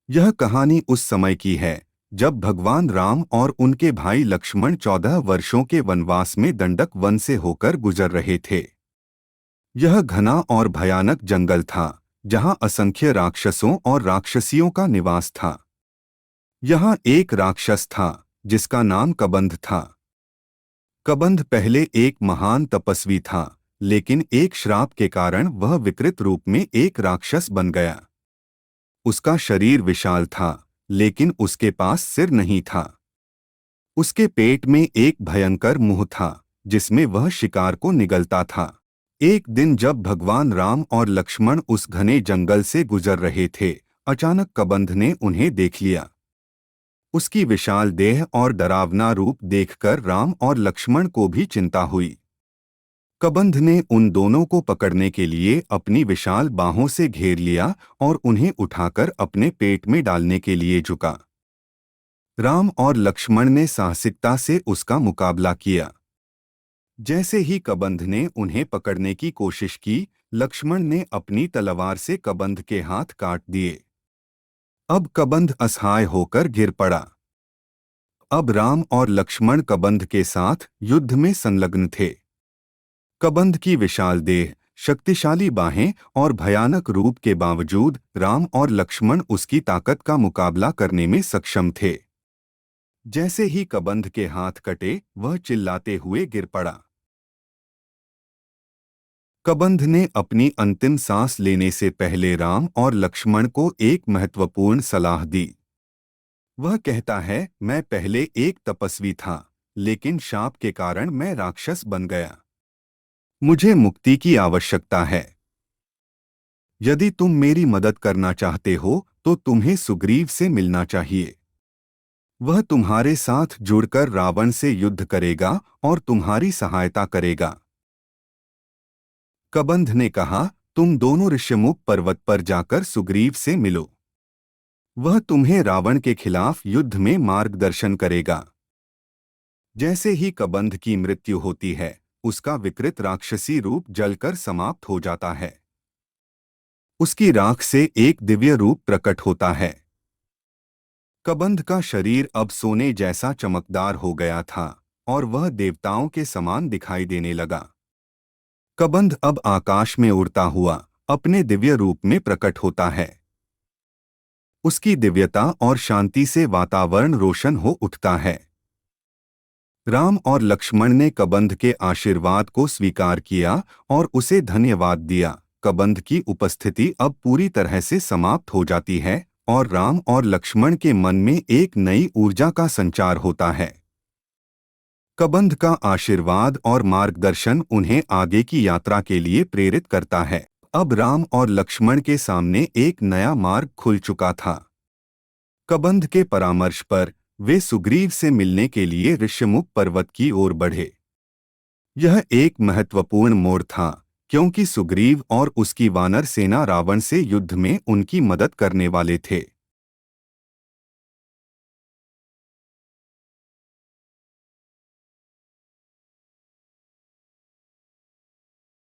यह कहानी उस समय की है जब भगवान राम और उनके भाई लक्ष्मण 14 वर्षों के वनवास में दंडक वन से होकर गुजर रहे थे। यह घना और भयानक जंगल था जहां असंख्य राक्षसों और राक्षसियों का निवास था। यहाँ एक राक्षस था जिसका नाम कबंध था। कबंध पहले एक महान तपस्वी था, लेकिन एक श्राप के कारण वह विकृत रूप में एक राक्षस बन गया। उसका शरीर विशाल था, लेकिन उसके पास सिर नहीं था। उसके पेट में एक भयंकर मुंह था जिसमें वह शिकार को निगलता था। एक दिन जब भगवान राम और लक्ष्मण उस घने जंगल से गुजर रहे थे, अचानक कबंध ने उन्हें देख लिया। उसकी विशाल देह और डरावना रूप देखकर राम और लक्ष्मण को भी चिंता हुई। कबंध ने उन दोनों को पकड़ने के लिए अपनी विशाल बाहों से घेर लिया और उन्हें उठाकर अपने पेट में डालने के लिए झुका। राम और लक्ष्मण ने साहसिकता से उसका मुकाबला किया। जैसे ही कबंध ने उन्हें पकड़ने की कोशिश की, लक्ष्मण ने अपनी तलवार से कबंध के हाथ काट दिए। अब कबंध असहाय होकर गिर पड़ा। अब राम और लक्ष्मण कबंध के साथ युद्ध में संलग्न थे। कबंध की विशाल देह, शक्तिशाली बाहें और भयानक रूप के बावजूद राम और लक्ष्मण उसकी ताकत का मुकाबला करने में सक्षम थे। जैसे ही कबंध के हाथ कटे, वह चिल्लाते हुए गिर पड़ा। कबंध ने अपनी अंतिम सांस लेने से पहले राम और लक्ष्मण को एक महत्वपूर्ण सलाह दी। वह कहता है, मैं पहले एक तपस्वी था, लेकिन शाप के कारण मैं राक्षस बन गया। मुझे मुक्ति की आवश्यकता है। यदि तुम मेरी मदद करना चाहते हो तो तुम्हें सुग्रीव से मिलना चाहिए। वह तुम्हारे साथ जुड़कर रावण से युद्ध करेगा और तुम्हारी सहायता करेगा। कबंध ने कहा, तुम दोनों ऋष्यमुख पर्वत पर जाकर सुग्रीव से मिलो। वह तुम्हें रावण के खिलाफ युद्ध में मार्गदर्शन करेगा। जैसे ही कबंध की मृत्यु होती है, उसका विकृत राक्षसी रूप जलकर समाप्त हो जाता है। उसकी राख से एक दिव्य रूप प्रकट होता है। कबंध का शरीर अब सोने जैसा चमकदार हो गया था और वह देवताओं के समान दिखाई देने लगा। कबंध अब आकाश में उड़ता हुआ अपने दिव्य रूप में प्रकट होता है। उसकी दिव्यता और शांति से वातावरण रोशन हो उठता है। राम और लक्ष्मण ने कबंध के आशीर्वाद को स्वीकार किया और उसे धन्यवाद दिया। कबंध की उपस्थिति अब पूरी तरह से समाप्त हो जाती है और राम और लक्ष्मण के मन में एक नई ऊर्जा का संचार होता है। कबंध का आशीर्वाद और मार्गदर्शन उन्हें आगे की यात्रा के लिए प्रेरित करता है। अब राम और लक्ष्मण के सामने एक नया मार्ग खुल चुका था। कबंध के परामर्श पर वे सुग्रीव से मिलने के लिए ऋष्यमुख पर्वत की ओर बढ़े। यह एक महत्वपूर्ण मोड़ था, क्योंकि सुग्रीव और उसकी वानर सेना रावण से युद्ध में उनकी मदद करने वाले थे।